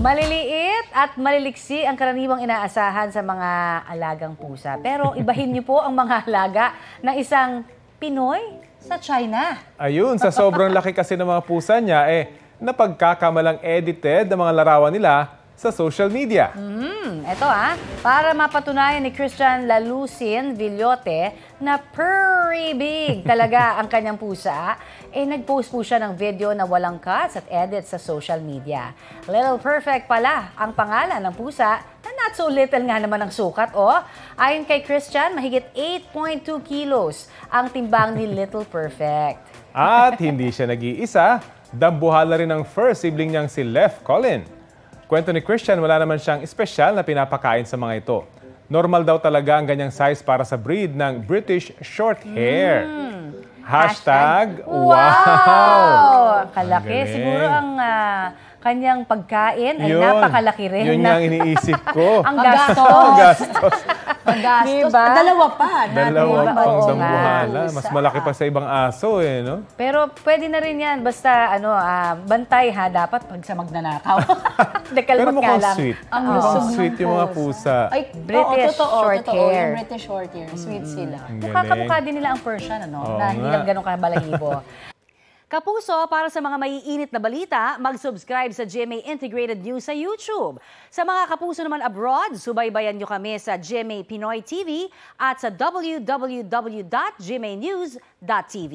Maliliit at maliliksi ang karaniwang inaasahan sa mga alagang pusa. Pero ibahin niyo po ang mga alaga ng isang Pinoy sa China. Ayun, sa sobrang laki kasi ng mga pusa niya, napagkakamalang edited ang mga larawan nila sa social media. Ito para mapatunayan ni Christian Lalucin Villote na purry big talaga ang kanyang pusa, nag-post po siya ng video na walang cuts at edits sa social media. Little Perfect pala ang pangalan ng pusa na not so little nga naman ang sukat. Ayon kay Christian, mahigit 8.2 kilos ang timbang ni Little Perfect. At hindi siya nag-iisa, dambuhala rin ang first sibling niyang si Lef Colin. Kwento ni Christian, wala naman siyang espesyal na pinapakain sa mga ito. Normal daw talaga ang ganyang size para sa breed ng British Shorthair. Hashtag, wow! Kalaki. Siguro ang kanyang pagkain ay napakalaki rin. Yun yung iniisip ko. Ang gastos. Ang gastos. Diba? Dalawa pa. Dalawa pang dambuhala. Mas malaki pa sa ibang aso no? Pero pwede na rin yan. Basta bantay dapat pag sa magnanakaw. Pero mukhang sweet. Mukhang sweet yung mga pusa. Ay, British Shorthair. Yung British Shorthair. Sweet sila. Kamukha din nila ang Persian, na hindi lang ganun kabalahibo. Kapuso, para sa mga maiinit na balita, mag-subscribe sa GMA Integrated News sa YouTube. Sa mga kapuso naman abroad, subaybayan nyo kami sa GMA Pinoy TV at sa www.gmanews.tv.